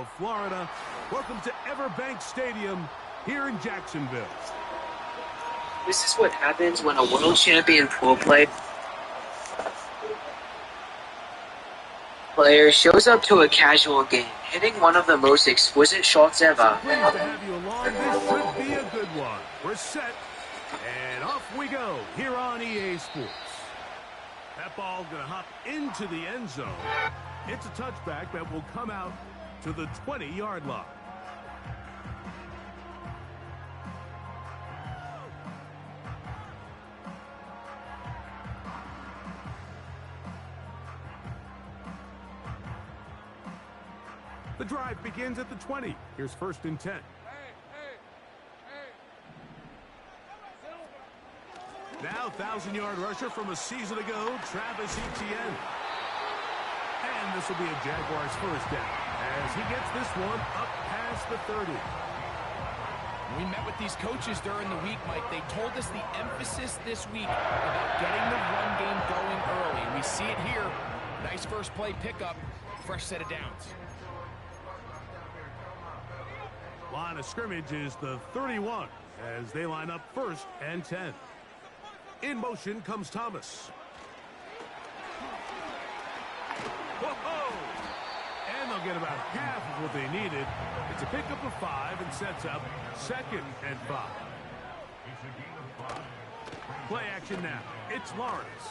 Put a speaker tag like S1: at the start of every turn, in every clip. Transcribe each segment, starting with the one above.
S1: of Florida. Welcome to Everbank Stadium here in Jacksonville.
S2: This is what happens when a world champion pool player shows up to a casual game, hitting one of the most exquisite shots ever.
S1: Pleased to have you along. This should be a good one. We're set, and off we go here on EA Sports. That ball going to hop into the end zone. It's a touchback that will come out to the 20-yard line. The drive begins at the 20. Here's 1st and 10. Now 1,000-yard rusher from a season ago, Travis Etienne. And this will be a Jaguars first down as he gets this one up past the 30.
S3: We met with these coaches during the week, Mike. They told us the emphasis this week about getting the run game going early. And we see it here. Nice first play pickup, fresh set of downs.
S1: Line of scrimmage is the 31 as they line up 1st and 10. In motion comes Thomas. Whoa! And they'll get about half of what they needed. It's a pickup of 5 and sets up 2nd and 5. Play action now. It's Lawrence.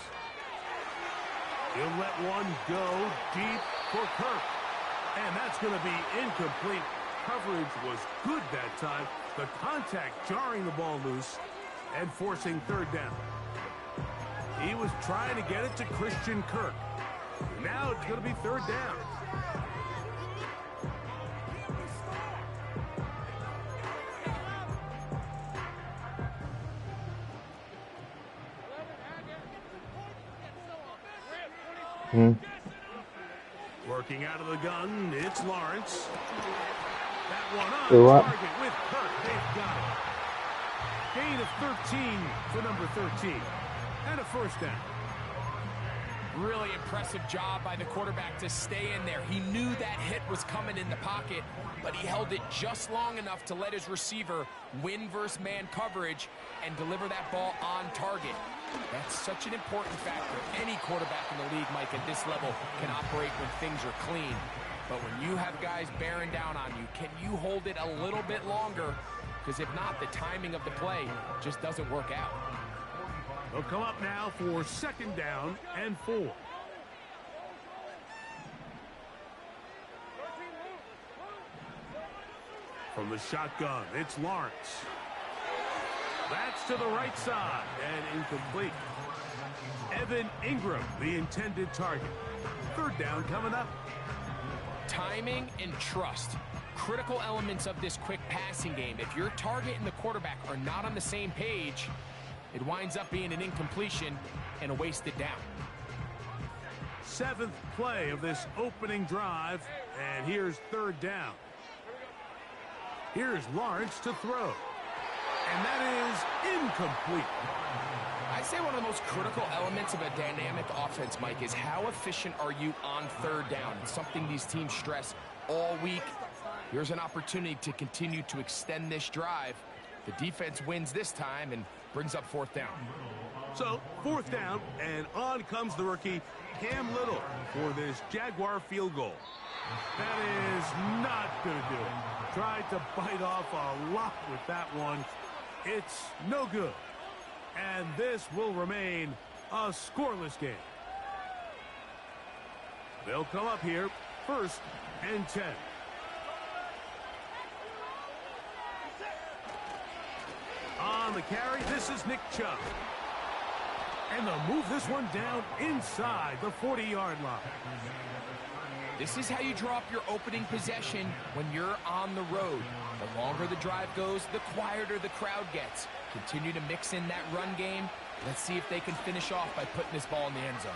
S1: He'll let one go deep for Kirk. And that's going to be incomplete. Coverage was good that time. The contact jarring the ball loose and forcing 3rd down. He was trying to get it to Christian Kirk. Now it's going to be 3rd down. Working out of the gun, it's Lawrence. That one on target with Kirk. They've got it. Gain of 13 for number 13. And a 1st down.
S3: Really impressive job by the quarterback to stay in there. He knew that hit was coming in the pocket, but he held it just long enough to let his receiver win versus man coverage and deliver that ball on target. That's such an important factor. Any quarterback in the league, Mike, at this level can operate when things are clean. But when you have guys bearing down on you, can you hold it a little bit longer? Because if not, the timing of the play just doesn't work out.
S1: They'll come up now for 2nd down and 4. From the shotgun, it's Lawrence. That's to the right side and incomplete. Evan Ingram, the intended target. 3rd down coming up.
S3: Timing and trust. Critical elements of this quick passing game. If your target and the quarterback are not on the same page, it winds up being an incompletion and a wasted down.
S1: 7th play of this opening drive, and here's 3rd down. Here's Lawrence to throw, and that is incomplete.
S3: I say one of the most critical elements of a dynamic offense, Mike, is how efficient are you on 3rd down? It's something these teams stress all week. Here's an opportunity to continue to extend this drive. The defense wins this time and brings up 4th down.
S1: So 4th down, and on comes the rookie Cam Little for this Jaguar field goal. That is not going to do it. Tried to bite off a lot with that one. It's no good. And this will remain a scoreless game. They'll come up here 1st and 10. On the carry, this is Nick Chubb. And they'll move this one down inside the 40-yard line.
S3: This is how you draw up your opening possession when you're on the road. The longer the drive goes, the quieter the crowd gets. Continue to mix in that run game. Let's see if they can finish off by putting this ball in the end zone.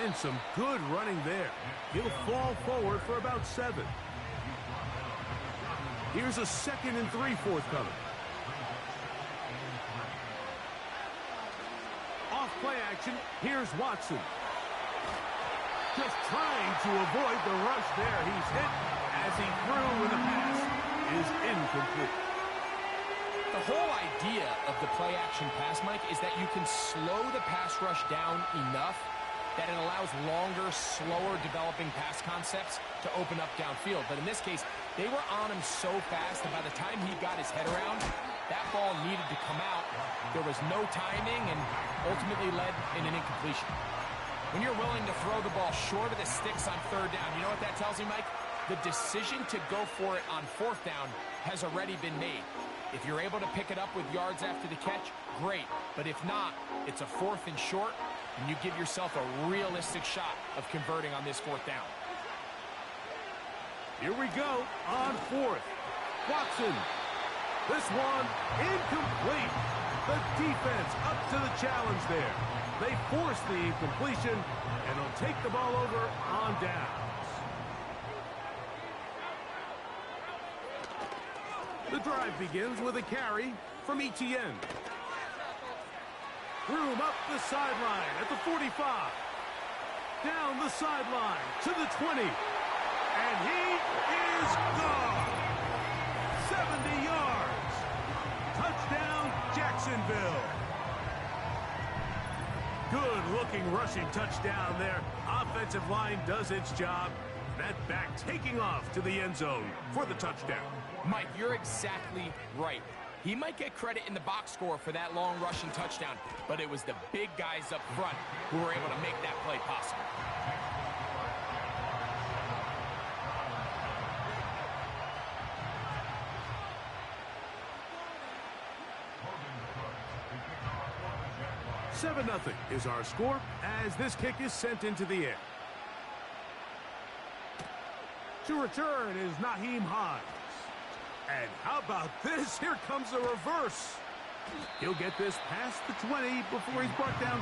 S1: And some good running there. He'll fall forward for about 7. Here's a 2nd and 3 forthcoming. Off play action, here's Watson. Just trying to avoid the rush there. He's hit as he threw when the pass is incomplete.
S3: The whole idea of the play-action pass, Mike, is that you can slow the pass rush down enough that it allows longer, slower developing pass concepts to open up downfield. But in this case, they were on him so fast that by the time he got his head around, that ball needed to come out. There was no timing and ultimately led in an incompletion. When you're willing to throw the ball short of the sticks on third down, you know what that tells me, Mike? The decision to go for it on fourth down has already been made. If you're able to pick it up with yards after the catch, great. But if not, it's a fourth and short, and you give yourself a realistic shot of converting on this fourth down.
S1: Here we go on fourth. Watson. This one incomplete. The defense up to the challenge there. They force the incompletion, and they'll take the ball over on downs. The drive begins with a carry from Etienne. Room up the sideline at the 45. Down the sideline to the 20. And he is gone. 70 yards. Touchdown, Jacksonville. Good-looking rushing touchdown there. Offensive line does its job. That back taking off to the end zone for the touchdown.
S3: Mike, you're exactly right. He might get credit in the box score for that long rushing touchdown, but it was the big guys up front who were able to make that play possible.
S1: Seven 0 is our score as this kick is sent into the air. To return is Nyheim Hines. And how about this? Here comes a reverse. He'll get this past the 20 before he's brought down.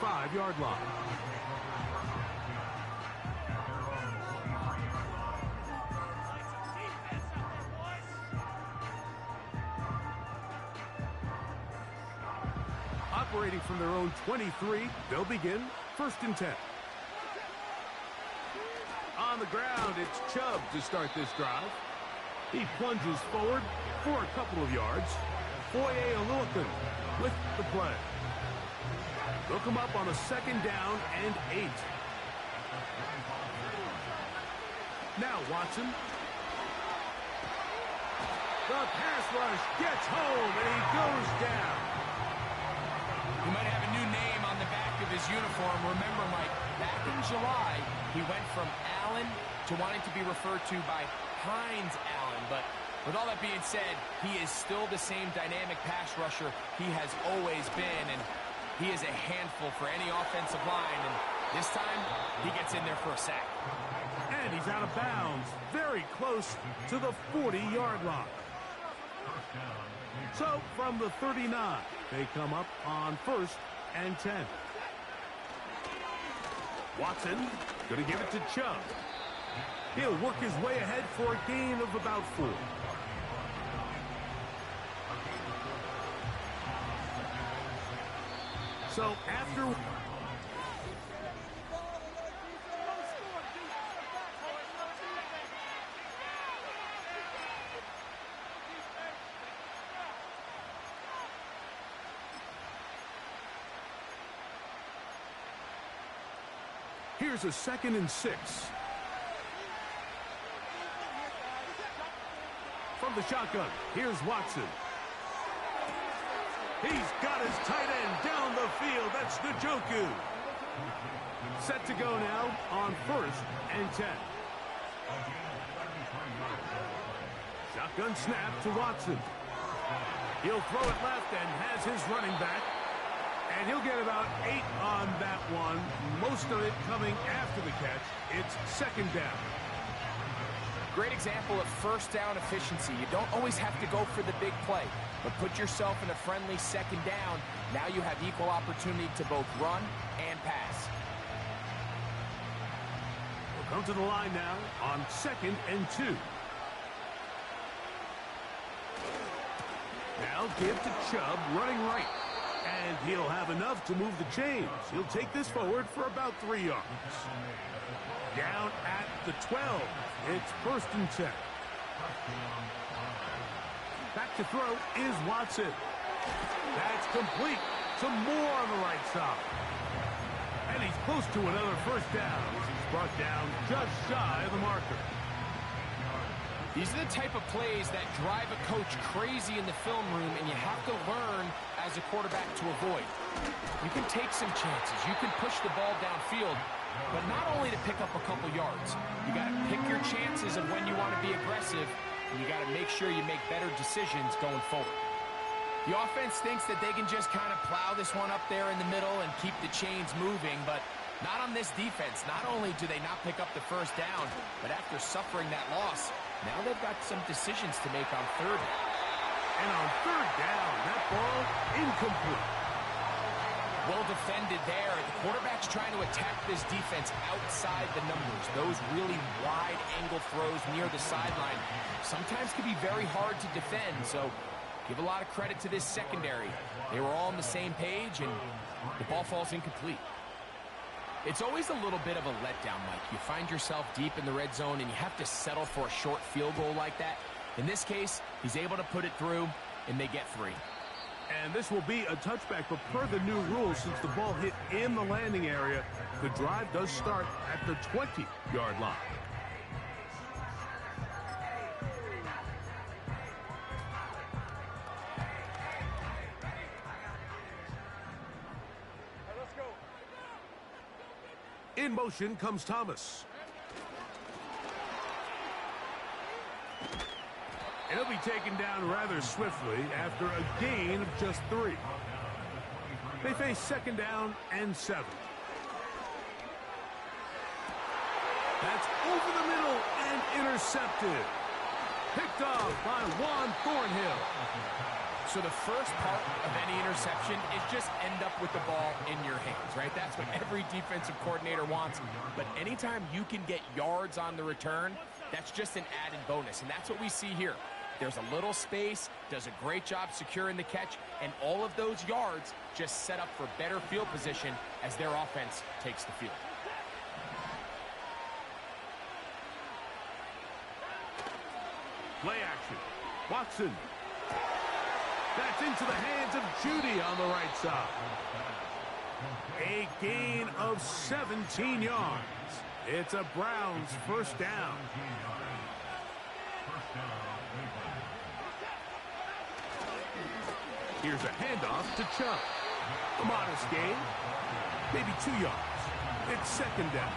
S1: 5-yard line. Operating from their own 23, they'll begin 1st and 10. On the ground, it's Chubb to start this drive. He plunges forward for a couple of yards. Foye Oluokun with the play. They'll come up on a 2nd down and 8. Now Watson. The pass rush gets home, and he goes down.
S3: He might have a new name on the back of his uniform. Remember, Mike, back in July, he went from Allen to wanting to be referred to by Hines Allen. But with all that being said, he is still the same dynamic pass rusher he has always been, and he is a handful for any offensive line. And this time, he gets in there for a sack.
S1: And he's out of bounds, very close to the 40-yard line. So, from the 39, they come up on 1st and 10. Watson going to give it to Chubb. He'll work his way ahead for a gain of about 4. So, after... Here's a 2nd and 6. From the shotgun, here's Watson. He's got his tight end down the field. That's Njoku. Set to go now on 1st and 10. Shotgun snap to Watson. He'll throw it left and has his running back. And he'll get about 8 on that one. Most of it coming after the catch. It's 2nd down.
S3: Great example of 1st down efficiency. You don't always have to go for the big play, but put yourself in a friendly 2nd down. Now you have equal opportunity to both run and pass.
S1: We'll come to the line now on 2nd and 2. Now give to Chubb running right. And he'll have enough to move the chains. He'll take this forward for about 3 yards. Down at the 12. It's 1st and 10. Back to throw is Watson. That's complete. Some more on the right side. And he's close to another 1st down as he's brought down just shy of the marker.
S3: These are the type of plays that drive a coach crazy in the film room, and you have to learn as a quarterback to avoid. You can take some chances. You can push the ball downfield, but not only to pick up a couple yards. You got to pick your chances of when you want to be aggressive, and you got to make sure you make better decisions going forward. The offense thinks that they can just kind of plow this one up there in the middle and keep the chains moving, but not on this defense. Not only do they not pick up the 1st down, but after suffering that loss, now they've got some decisions to make on 3rd.
S1: And on 3rd down, that ball incomplete.
S3: Well defended there. The quarterback's trying to attack this defense outside the numbers. Those really wide angle throws near the sideline sometimes can be very hard to defend. So give a lot of credit to this secondary. They were all on the same page, and the ball falls incomplete. It's always a little bit of a letdown, Mike. You find yourself deep in the red zone, and you have to settle for a short field goal like that. In this case, he's able to put it through, and they get 3.
S1: And this will be a touchback, but per the new rules, since the ball hit in the landing area, the drive does start at the 20-yard line. In motion comes Thomas. And he'll be taken down rather swiftly after a gain of just 3. They face 2nd down and 7. That's over the middle and intercepted. Picked off by Juan Thornhill.
S3: So the first part of any interception is just end up with the ball in your hands, right? That's what every defensive coordinator wants. But anytime you can get yards on the return, that's just an added bonus. And that's what we see here. There's a little space, does a great job securing the catch, and all of those yards just set up for better field position as their offense takes the field.
S1: Play action. Watson. That's into the hands of Judy on the right side. A gain of 17 yards. It's a Browns first down. Here's a handoff to Chubb. A modest gain. Maybe 2 yards. It's second down.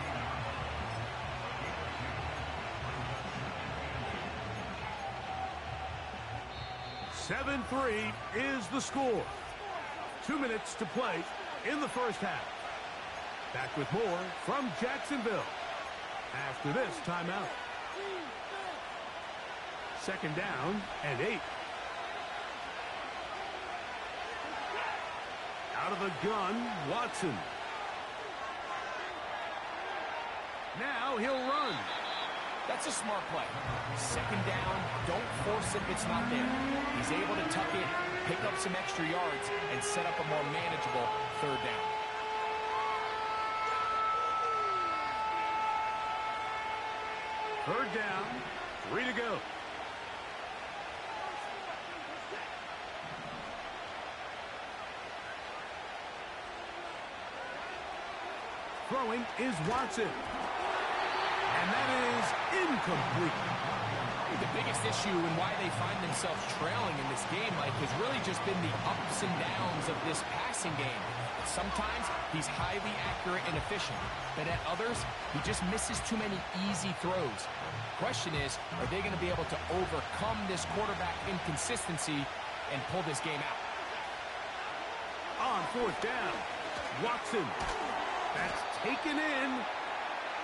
S1: "7-3 is the score. 2 minutes to play in the first half. Back with more from Jacksonville after this timeout. Second down and 8. Out of the gun, Watson. Now he'll run.
S3: That's a smart play. Second down, don't force it if it's not there. He's able to tuck in, pick up some extra yards, and set up a more manageable third down.
S1: Third down, 3 to go. Throwing is Watson. And that is incomplete.
S3: The biggest issue and why they find themselves trailing in this game, Mike, has really just been the ups and downs of this passing game. Sometimes he's highly accurate and efficient, but at others, he just misses too many easy throws. Question is, are they going to be able to overcome this quarterback inconsistency and pull this game out?
S1: On fourth down, Watson. That's taken in.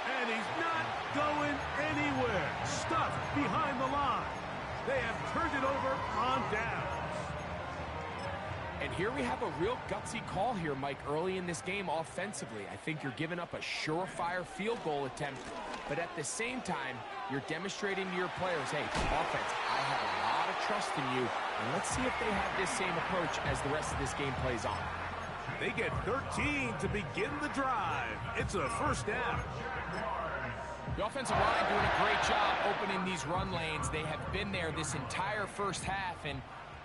S1: And he's not going anywhere. Stuffed behind the line. They have turned it over on downs.
S3: And here we have a real gutsy call here, Mike, early in this game offensively. I think you're giving up a surefire field goal attempt, but at the same time, you're demonstrating to your players, hey, offense, I have a lot of trust in you, and let's see if they have this same approach as the rest of this game plays on.
S1: They get 13 to begin the drive. It's a first down.
S3: The offensive line doing a great job opening these run lanes. They have been there this entire first half, and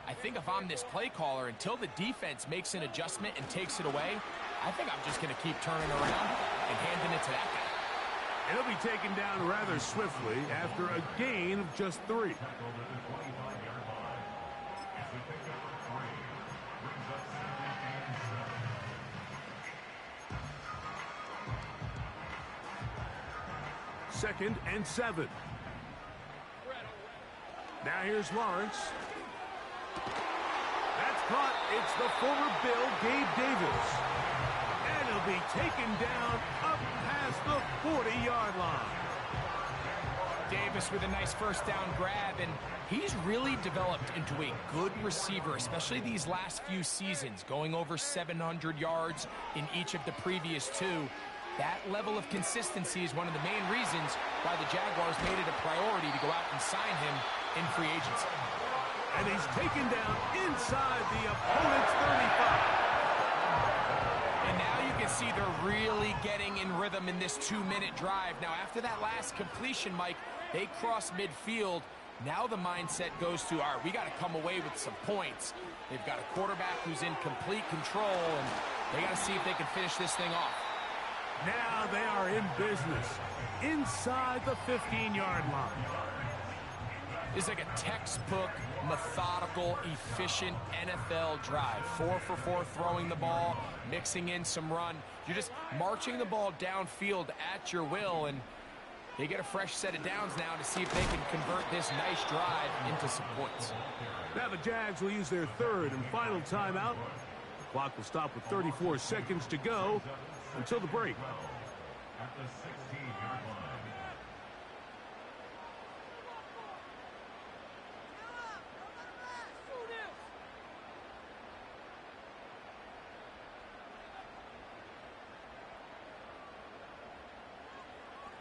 S3: I think if I'm this play caller, until the defense makes an adjustment and takes it away, I think I'm just going to keep turning around and handing it to that guy.
S1: It'll be taken down rather swiftly after a gain of just 3. Second and 7. Now here's Lawrence. That's caught. It's the former Bill, Gabe Davis. And he'll be taken down up past the 40-yard line.
S3: Davis with a nice first down grab, and he's really developed into a good receiver, especially these last few seasons, going over 700 yards in each of the previous 2. That level of consistency is one of the main reasons why the Jaguars made it a priority to go out and sign him in free agency.
S1: And he's taken down inside the opponent's 35.
S3: And now you can see they're really getting in rhythm in this 2-minute drive. Now, after that last completion, Mike, they cross midfield. Now the mindset goes to, all right, we got to come away with some points. They've got a quarterback who's in complete control, and they got to see if they can finish this thing off.
S1: Now they are in business inside the 15-yard line.
S3: It's like a textbook, methodical, efficient NFL drive. 4 for 4 throwing the ball, mixing in some run. You're just marching the ball downfield at your will, and they get a fresh set of downs now to see if they can convert this nice drive into some points.
S1: Now the Jags will use their third and final timeout. The clock will stop with 34 seconds to go until the break. At the 16-yard line.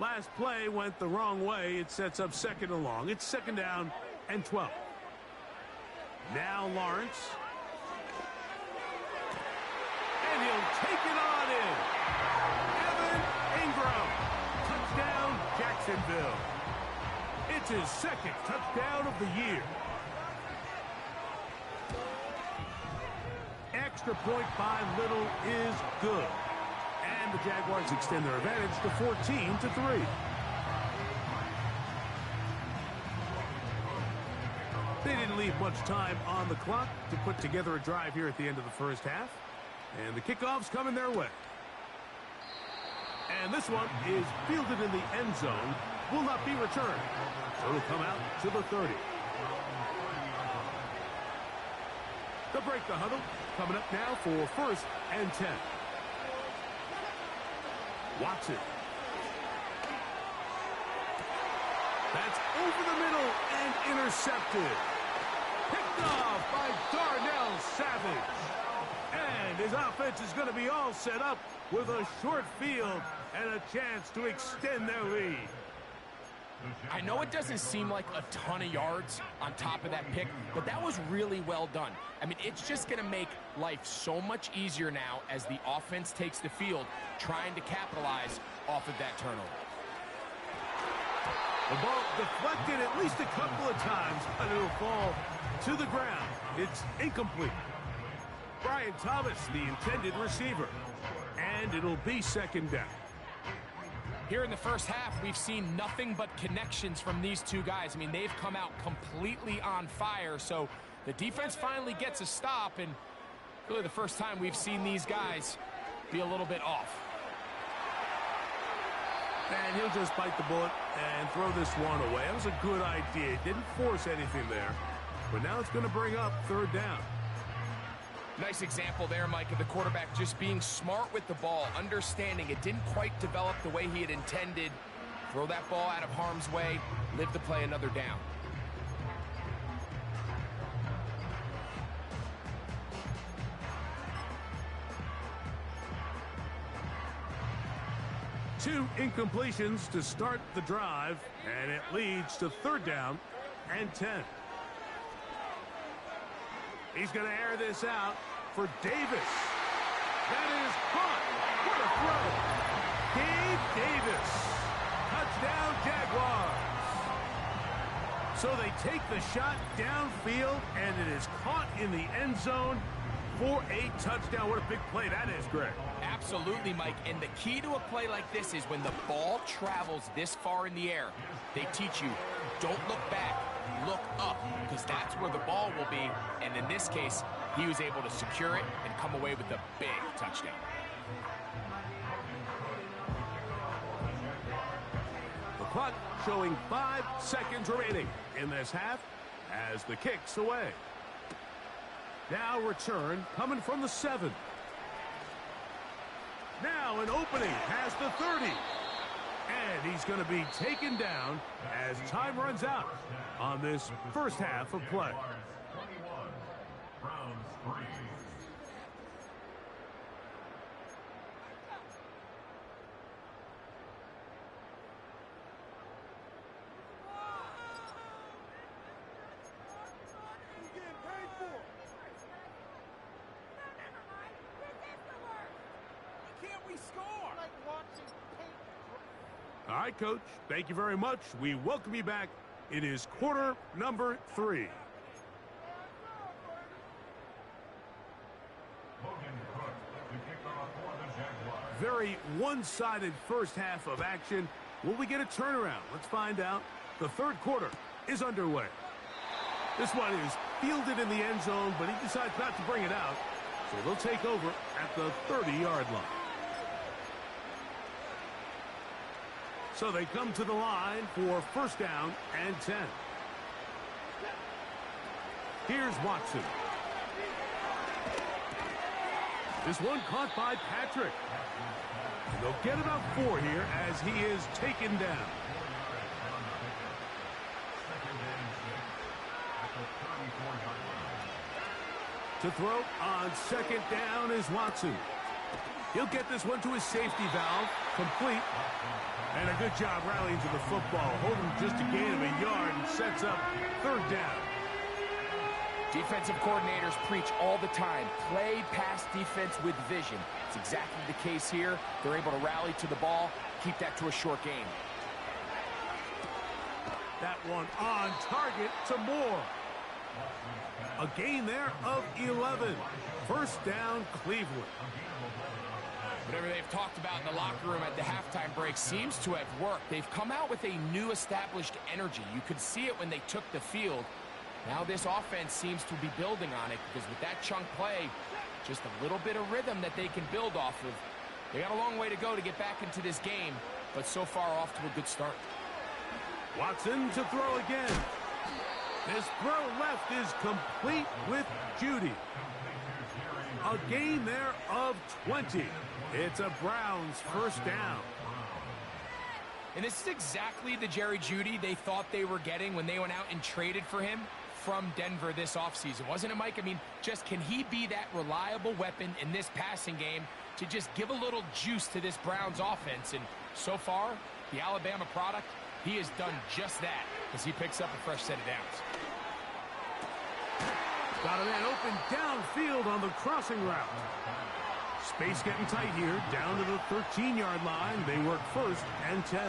S1: Last play went the wrong way. It sets up second and long. It's second down and 12. Now Lawrence. And he'll take it on in. Evan Ingram. Touchdown, Jacksonville. It's his second touchdown of the year. Extra point by Little is good. And the Jaguars extend their advantage to 14-3. They didn't leave much time on the clock to put together a drive here at the end of the first half. And the kickoff's coming their way. And this one is fielded in the end zone. Will not be returned. So it'll come out to the 30. To break the huddle, coming up now for first and 10. Watson. That's over the middle and intercepted. Picked off by Darnell Savage. And his offense is going to be all set up with a short field and a chance to extend their lead.
S3: I know it doesn't seem like a ton of yards on top of that pick, but that was really well done. I mean, it's just going to make life so much easier now as the offense takes the field, trying to capitalize off of that turnover.
S1: The ball deflected at least a couple of times, but it'll fall to the ground. It's incomplete. Brian Thomas, the intended receiver. And it'll be second down.
S3: Here in the first half, we've seen nothing but connections from these two guys. I mean, they've come out completely on fire, so the defense finally gets a stop, and really the first time we've seen these guys be a little bit off.
S1: And he'll just bite the bullet and throw this one away. That was a good idea. Didn't force anything there, but now it's going to bring up third down.
S3: Nice example there, Mike, of the quarterback just being smart with the ball, understanding it didn't quite develop the way he had intended. Throw that ball out of harm's way, live to play another down.
S1: Two incompletions to start the drive, and it leads to third down and 10. He's going to air this out for Davis. That is caught. What a throw. Gabe Davis. Touchdown, Jaguars. So they take the shot downfield, and it is caught in the end zone for a touchdown. What a big play that is, Greg.
S3: Absolutely, Mike. And the key to a play like this is when the ball travels this far in the air, they teach you, don't look back, look up, because that's where the ball will be. And in this case, he was able to secure it and come away with a big touchdown.
S1: The clock showing 5 seconds remaining in this half as the kick's away. Now return coming from the 7. Now an opening past the 30. And he's going to be taken down as time runs out on this first half of play. All right, Coach. Thank you very much. We welcome you back. It is quarter number 3. Very one-sided first half of action. Will we get a turnaround? Let's find out. The third quarter is underway. This one is fielded in the end zone, but he decides not to bring it out. So they'll take over at the 30-yard line. So they come to the line for first down and 10. Here's Watson. This one caught by Patrick. And they'll get about 4 here as he is taken down. To throw on second down is Watson. He'll get this one to his safety valve. Complete. And a good job rallying to the football. Holding just a gain of a yard and sets up third down.
S3: Defensive coordinators preach all the time, play pass defense with vision. It's exactly the case here. They're able to rally to the ball, keep that to a short game.
S1: That one on target to Moore. A gain there of 11. First down, Cleveland.
S3: Whatever they've talked about in the locker room at the halftime break seems to have worked. They've come out with a new established energy. You could see it when they took the field. Now this offense seems to be building on it because with that chunk play, just a little bit of rhythm that they can build off of. They got a long way to go to get back into this game, but so far off to a good start.
S1: Watson to throw again. This throw left is complete with Jeudy. A gain there of 20. It's a Browns first down.
S3: And this is exactly the Jerry Jeudy they thought they were getting when they went out and traded for him from Denver this offseason. Wasn't it, Mike? I mean, just can he be that reliable weapon in this passing game to just give a little juice to this Browns offense? And so far, the Alabama product, he has done just that as he picks up a fresh set of downs.
S1: Got a man open downfield on the crossing route. Space getting tight here, down to the 13-yard line. They work first and 10.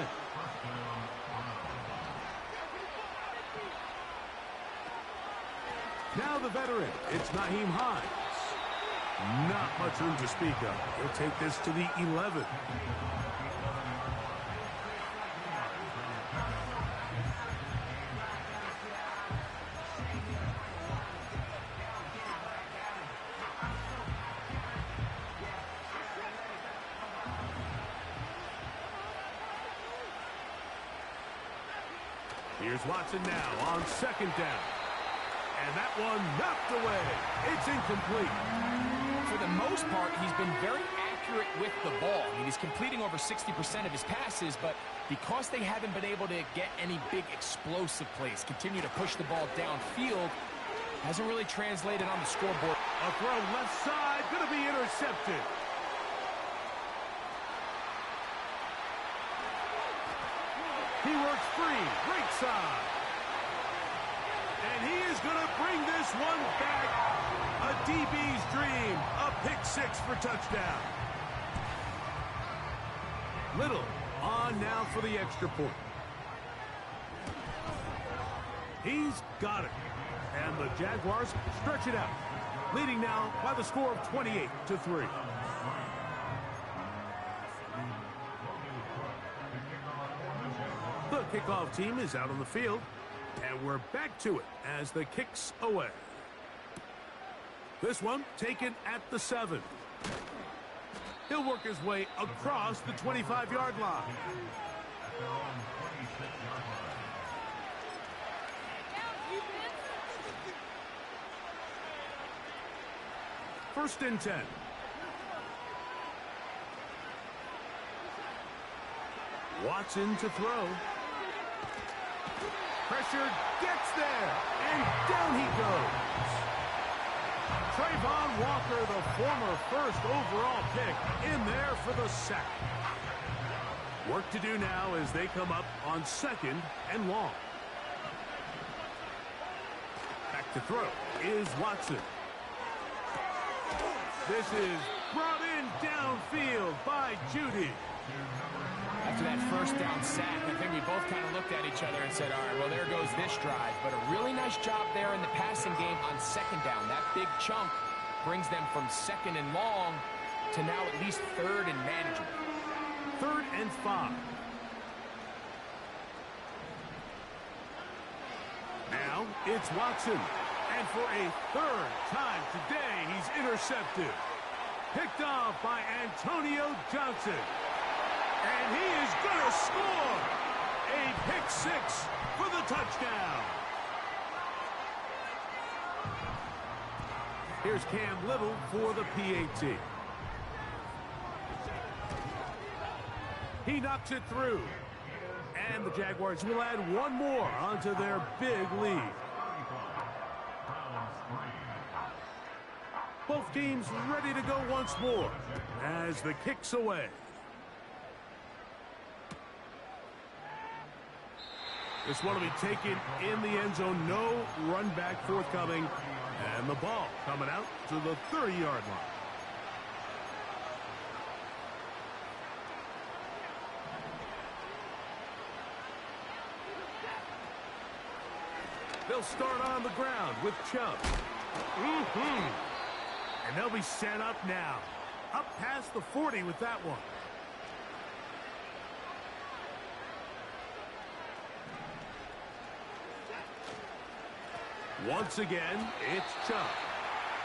S1: Now the veteran, it's Nyheim Hines. Not much room to speak of. He'll take this to the 11. Here's Watson now on second down. And that one knocked away. It's incomplete.
S3: For the most part, he's been very accurate with the ball. I mean, he's completing over 60% of his passes, but because they haven't been able to get any big explosive plays, continue to push the ball downfield, hasn't really translated on the scoreboard.
S1: A throw left side, going to be intercepted. He works free, right side. And he is going to bring this one back. A DB's dream. A pick six for touchdown. Little on now for the extra point. He's got it. And the Jaguars stretch it out. Leading now by the score of 28-3. The kickoff team is out on the field. And we're back to it as the kick's away. This one taken at the 7. He'll work his way across the 25-yard line. First and 10. Watson to throw. Pressure gets there, and down he goes. Trayvon Walker, the former first overall pick, in there for the sack. Work to do now as they come up on second and long. Back to throw is Watson. This is brought in downfield by Jeudy.
S3: After that first down sack, I think we both kind of looked at each other and said, all right, well, there goes this drive. But a really nice job there in the passing game on second down. That big chunk brings them from second and long to now at least third and manageable.
S1: 3rd and 5. Now it's Watson. And for a third time today, he's intercepted. Picked off by Antonio Johnson. And he is going to score a pick six for the touchdown. Here's Cam Little for the PAT. He knocks it through. And the Jaguars will add one more onto their big lead. Both teams ready to go once more. as the kick's away. This one will be taken in the end zone. No run back forthcoming. And the ball coming out to the 30-yard line. They'll start on the ground with Chubb. And they'll be set up now. Up past the 40 with that one. Once again, it's Chubb.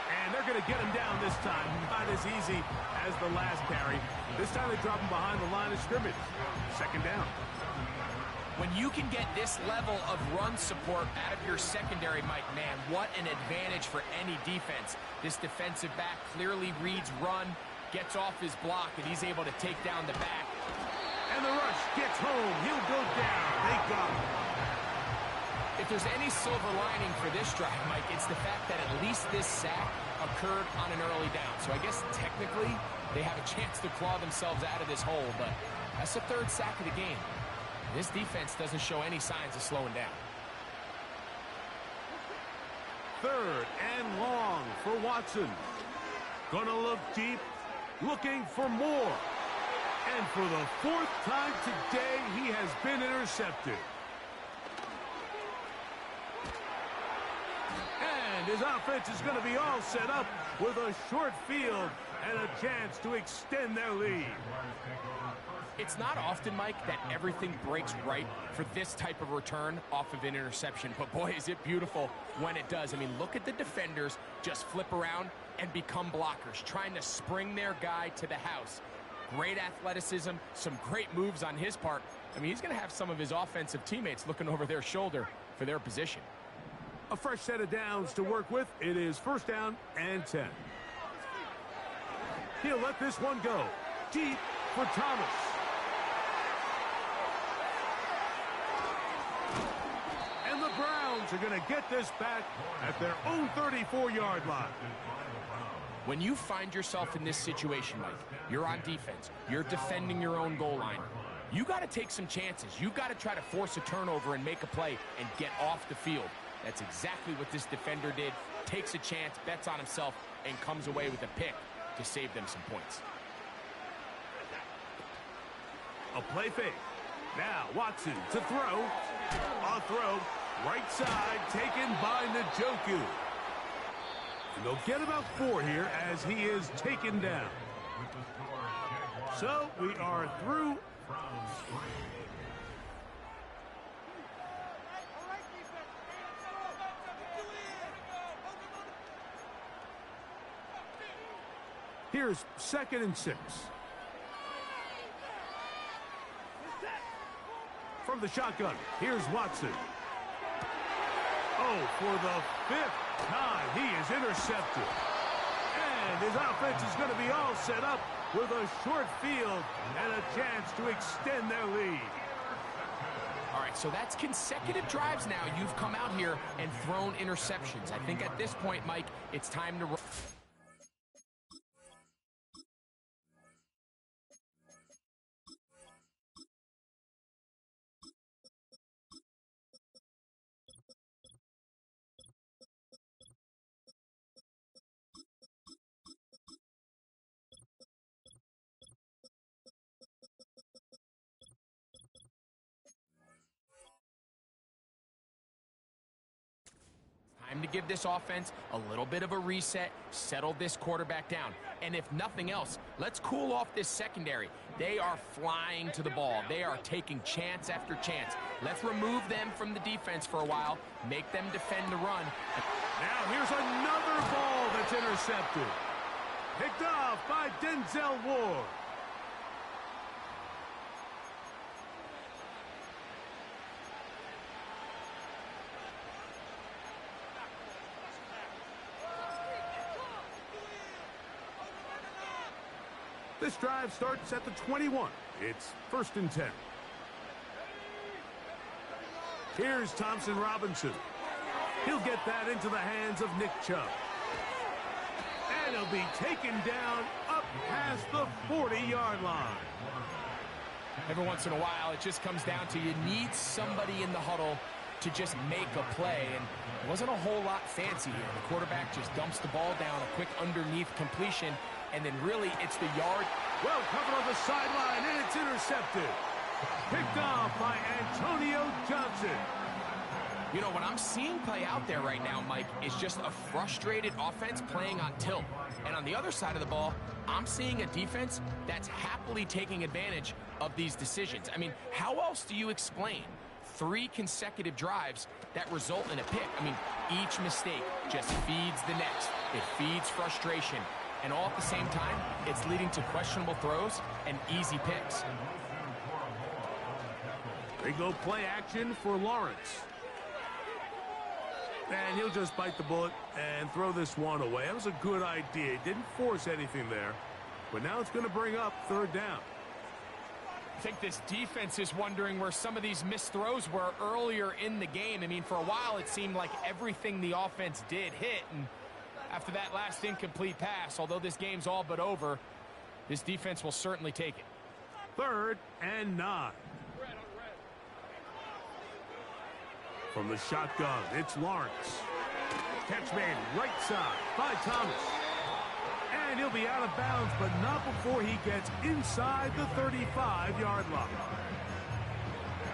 S1: And they're going to get him down this time. Not as easy as the last carry. This time they drop him behind the line of scrimmage. Second down.
S3: When you can get this level of run support out of your secondary, Mike, man, what an advantage for any defense. This defensive back clearly reads run, gets off his block, and he's able to take down the back.
S1: And the rush gets home. He'll go down. They got him.
S3: If there's any silver lining for this drive, Mike, it's the fact that at least this sack occurred on an early down. So I guess technically they have a chance to claw themselves out of this hole, but that's the third sack of the game. This defense doesn't show any signs of slowing down.
S1: Third and long for Watson. Gonna look deep, looking for more. And for the fourth time today, he has been intercepted. And his offense is going to be all set up with a short field and a chance to extend their lead.
S3: It's not often, Mike, that everything breaks right for this type of return off of an interception. But boy, is it beautiful when it does. I mean, look at the defenders just flip around and become blockers, trying to spring their guy to the house. Great athleticism, some great moves on his part. I mean, he's going to have some of his offensive teammates looking over their shoulder for their position.
S1: A fresh set of downs to work with. It is first down and 10. He'll let this one go deep for Thomas. And the Browns are going to get this back at their own 34-yard line.
S3: When you find yourself in this situation, Mike, you're on defense, you're defending your own goal line, you got to take some chances. You got to try to force a turnover and make a play and get off the field. That's exactly what this defender did. Takes a chance, bets on himself, and comes away with a pick to save them some points.
S1: A play fake. Now Watson to throw. A throw. Right side taken by Njoku. And they'll get about 4 here as he is taken down. So we are through. Here's 2nd and 6. From the shotgun, here's Watson. Oh, for the 5th time, he is intercepted. And his offense is going to be all set up with a short field and a chance to extend their lead.
S3: All right, so that's consecutive drives now. You've come out here and thrown interceptions. I think at this point, Mike, it's time to... Time to give this offense a little bit of a reset, settle this quarterback down. And if nothing else, let's cool off this secondary. They are flying to the ball. They are taking chance after chance. Let's remove them from the defense for a while, make them defend the run.
S1: Now here's another ball that's intercepted. Picked off by Denzel Ward. This drive starts at the 21. It's 1st and 10. Here's Thompson Robinson. He'll get that into the hands of Nick Chubb. And he'll be taken down up past the 40-yard line.
S3: Every once in a while, it just comes down to you need somebody in the huddle to just make a play, and it wasn't a whole lot fancy here. The quarterback just dumps the ball down, a quick underneath completion, and then really it's the yard.
S1: Well covered on the sideline, and it's intercepted. Picked off by Antonio Johnson.
S3: You know, what I'm seeing play out there right now, Mike, is just a frustrated offense playing on tilt. And on the other side of the ball, I'm seeing a defense that's happily taking advantage of these decisions. I mean, how else do you explain 3 consecutive drives that result in a pick? I mean, each mistake just feeds the next. It feeds frustration. And all at the same time, it's leading to questionable throws and easy picks.
S1: They go play action for Lawrence. And he'll just bite the bullet and throw this one away. That was a good idea. He didn't force anything there. But now it's going to bring up 3rd down.
S3: I think this defense is wondering where some of these missed throws were earlier in the game. I mean, for a while, it seemed like everything the offense did hit. And after that last incomplete pass, although this game's all but over, this defense will certainly take it.
S1: 3rd and 9. From the shotgun, it's Lawrence. Catch made right side by Thomas. And he'll be out of bounds, but not before he gets inside the 35-yard line.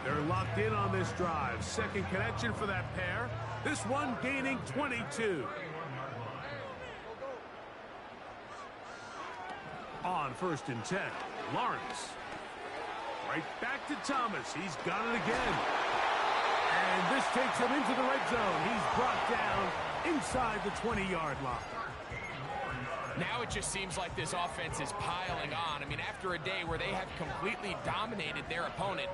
S1: They're locked in on this drive. Second connection for that pair. This one gaining 22. On 1st and 10, Lawrence. Right back to Thomas. He's got it again. And this takes him into the red zone. He's brought down inside the 20-yard line.
S3: Now it just seems like this offense is piling on. I mean, after a day where they have completely dominated their opponent,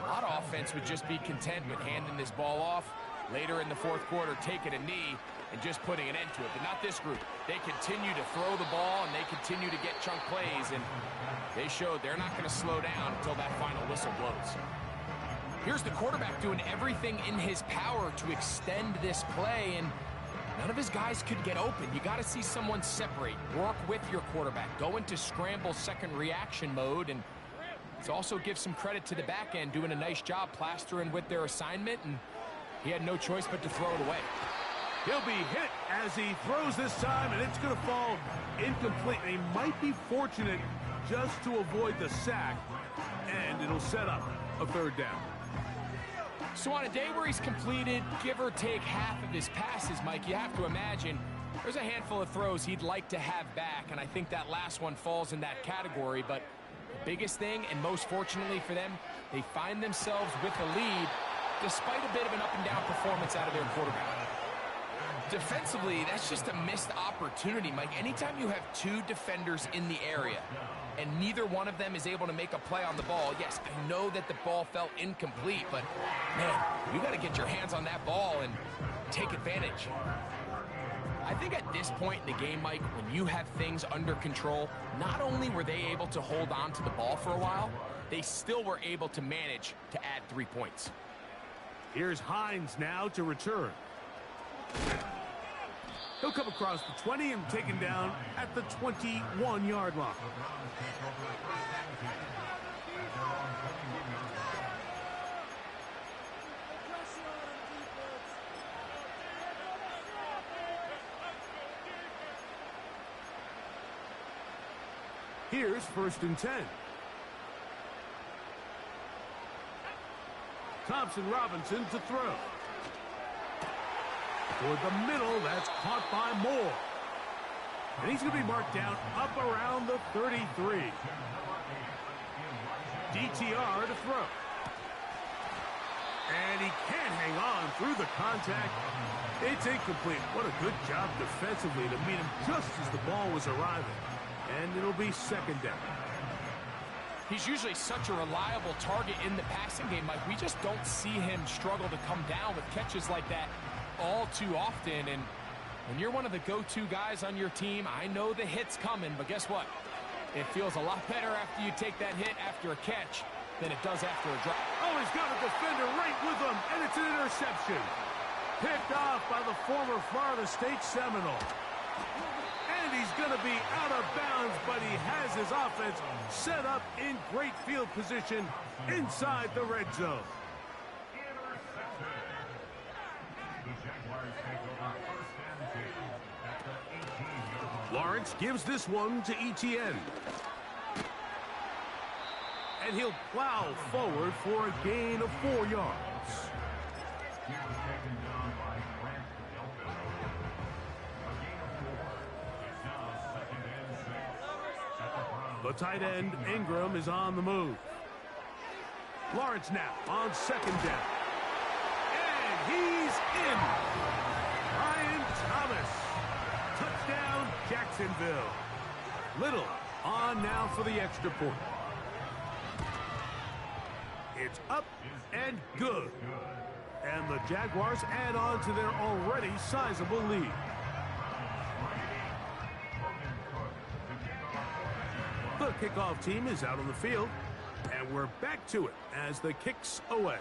S3: a lot of offense would just be content with handing this ball off. Later in the 4th quarter, taking a knee and just putting an end to it. But not this group. They continue to throw the ball, and they continue to get chunk plays. And they showed they're not going to slow down until that final whistle blows. Here's the quarterback doing everything in his power to extend this play, and none of his guys could get open. You got to see someone separate, work with your quarterback, go into scramble second reaction mode, and to also give some credit to the back end, doing a nice job plastering with their assignment, and he had no choice but to throw it away.
S1: He'll be hit as he throws this time, and it's going to fall incomplete. He might be fortunate just to avoid the sack, and it'll set up a 3rd down.
S3: So on a day where he's completed, give or take half of his passes, Mike, you have to imagine there's a handful of throws he'd like to have back, and I think that last one falls in that category. But the biggest thing, and most fortunately for them, they find themselves with the lead despite a bit of an up-and-down performance out of their quarterback. Defensively, that's just a missed opportunity, Mike. Anytime you have 2 defenders in the area and neither one of them is able to make a play on the ball, yes, I know that the ball felt incomplete, but, man, you got to get your hands on that ball and take advantage. I think at this point in the game, Mike, when you have things under control, not only were they able to hold on to the ball for a while, they still were able to manage to add 3 points.
S1: Here's Hines now to return. He'll come across the 20 and taken down at the 21-yard line. Here's 1st and 10. Thompson Robinson to throw. Toward the middle, that's caught by Moore. And he's going to be marked down up around the 33. DTR to throw. And he can't hang on through the contact. It's incomplete. What a good job defensively to meet him just as the ball was arriving. And it'll be 2nd down.
S3: He's usually such a reliable target in the passing game, Mike. We just don't see him struggle to come down with catches like that all too often. And when you're one of the go-to guys on your team, I know the hit's coming, but guess what? It feels a lot better after you take that hit after a catch than it does after a drop.
S1: Oh, he's got a defender right with him, and it's an interception. Picked off by the former Florida State Seminole. And he's going to be out of bounds, but he has his offense set up in great field position inside the red zone. Lawrence gives this one to Etienne. And he'll plow forward for a gain of 4 yards. The tight end, Ingram, is on the move. Lawrence now on second down. And he's in. Ryan Thomas. Touchdown, Jacksonville. Little on now for the extra point. It's up and good. And the Jaguars add on to their already sizable lead. The kickoff team is out on the field, and we're back to it as the kick's away.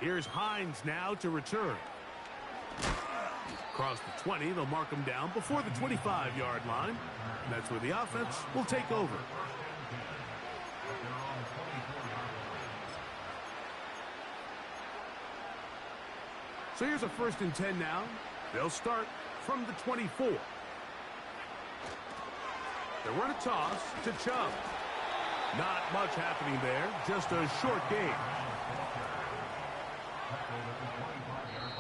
S1: Here's Hines now to return. Across the 20, they'll mark him down before the 25-yard line. And that's where the offense will take over. So here's a 1st and 10 now. They'll start from the 24. They run a toss to Chubb. Not much happening there, just a short gain.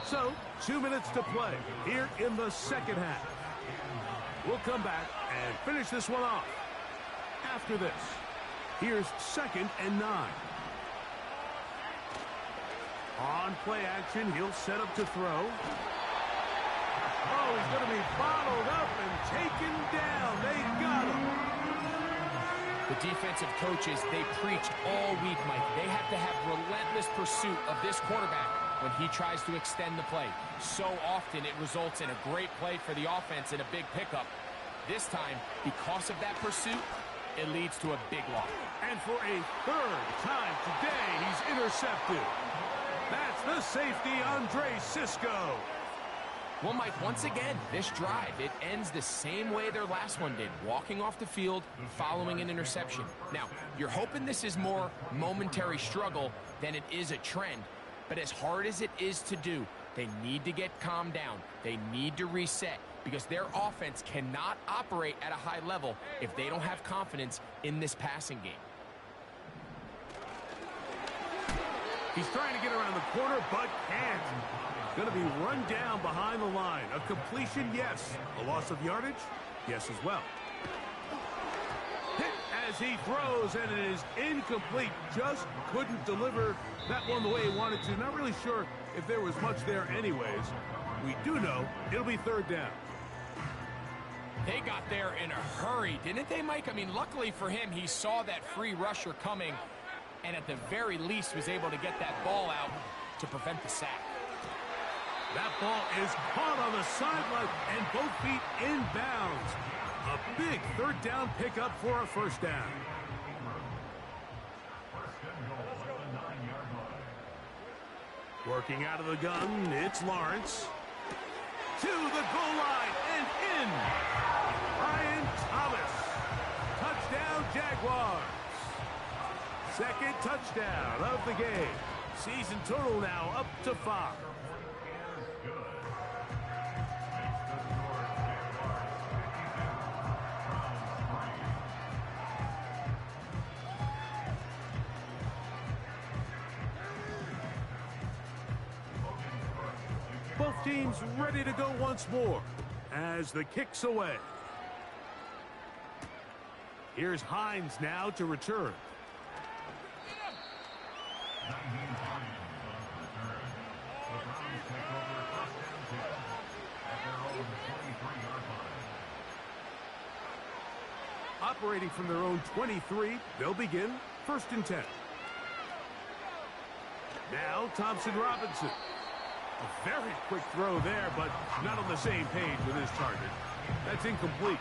S1: So, 2 minutes to play here in the second half. We'll come back and finish this one off after this. Here's 2nd and 9. On play action, he'll set up to throw. Oh, he's going to be bottled up and taken down. They got him.
S3: The defensive coaches, they preach all week, Mike. They have to have relentless pursuit of this quarterback when he tries to extend the play. So often it results in a great play for the offense and a big pickup. This time, because of that pursuit, it leads to a big loss.
S1: And for a 3rd time today, he's intercepted. That's the safety, Andre Cisco.
S3: Well, Mike, once again, this drive, it ends the same way their last one did, walking off the field, following an interception. Now, you're hoping this is more momentary struggle than it is a trend, but as hard as it is to do, they need to get calmed down. They need to reset because their offense cannot operate at a high level if they don't have confidence in this passing game.
S1: He's trying to get around the corner, but can't. Going to be run down behind the line. A completion, yes. A loss of yardage, yes as well. Hit as he throws, and it is incomplete. Just couldn't deliver that one the way he wanted to. Not really sure if there was much there anyways. We do know it'll be 3rd down.
S3: They got there in a hurry, didn't they, Mike? I mean, luckily for him, he saw that free rusher coming, and at the very least was able to get that ball out to prevent the sack.
S1: That ball is caught on the sideline and both feet inbounds. A big 3rd down pickup for a 1st down. Working out of the gun, it's Lawrence. To the goal line and in. Ryan Thomas. Touchdown, Jaguars. 2nd touchdown of the game. Season total now up to 5. Both teams ready to go once more as the kick's away. Here's Hines now to return. Operating from their own 23, they'll begin 1st and 10. Now Thompson Robinson. A very quick throw there, but not on the same page with his target. That's incomplete.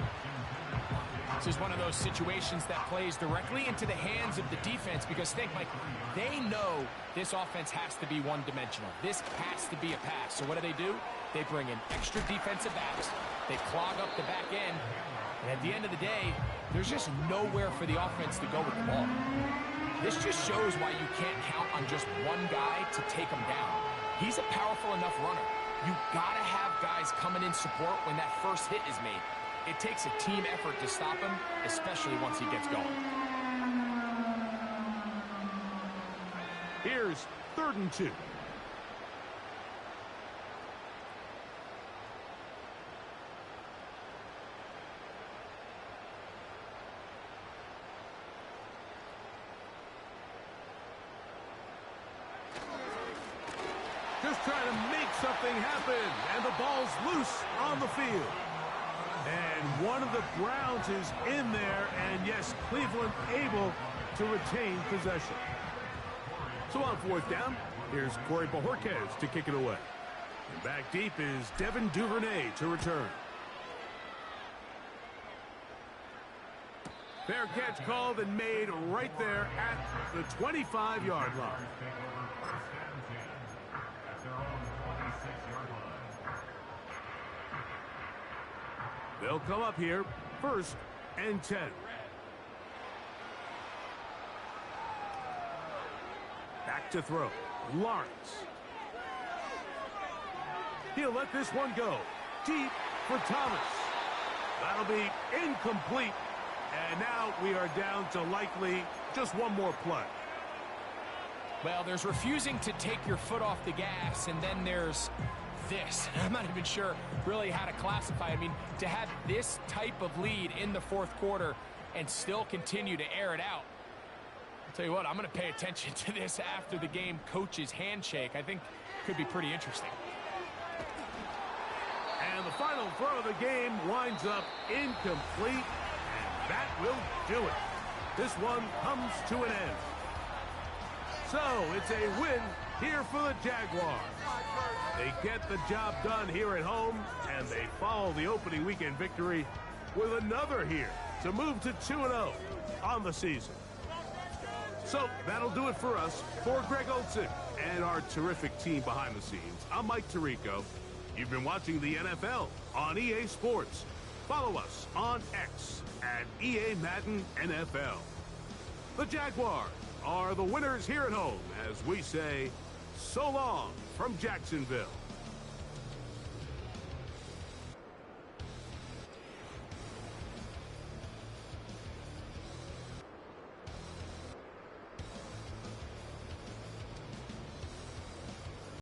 S3: This is one of those situations that plays directly into the hands of the defense because think, Mike, they know this offense has to be one-dimensional. This has to be a pass. So what do? They bring in extra defensive backs. They clog up the back end. And at the end of the day, there's just nowhere for the offense to go with the ball. This just shows why you can't count on just one guy to take him down. He's a powerful enough runner. You gotta have guys coming in support when that first hit is made. It takes a team effort to stop him, especially once he gets going.
S1: Here's 3rd and 2. Just trying to make something happen, and the ball's loose on the field. And one of the Browns is in there, and yes, Cleveland able to retain possession. So on 4th down, here's Corey Bojorquez to kick it away. And back deep is Devin Duvernay to return. Fair catch called and made right there at the 25-yard line. They'll come up here, 1st and 10. Back to throw. Lawrence. He'll let this one go. Deep for Thomas. That'll be incomplete. And now we are down to likely just one more play.
S3: Well, there's refusing to take your foot off the gas, and then there's this. I'm not even sure really how to classify it. I mean, to have this type of lead in the 4th quarter and still continue to air it out. I'll tell you what, I'm going to pay attention to this after the game coach's handshake. I think it could be pretty interesting.
S1: And the final throw of the game winds up incomplete, and that will do it. This one comes to an end. So it's a win here for the Jaguars. They get the job done here at home, and they follow the opening weekend victory with another here to move to 2-0 on the season. So that'll do it for us. For Greg Olsen and our terrific team behind the scenes, I'm Mike Tirico. You've been watching the NFL on EA Sports. Follow us on X at EA Madden NFL. The Jaguars are the winners here at home as we say so long from Jacksonville.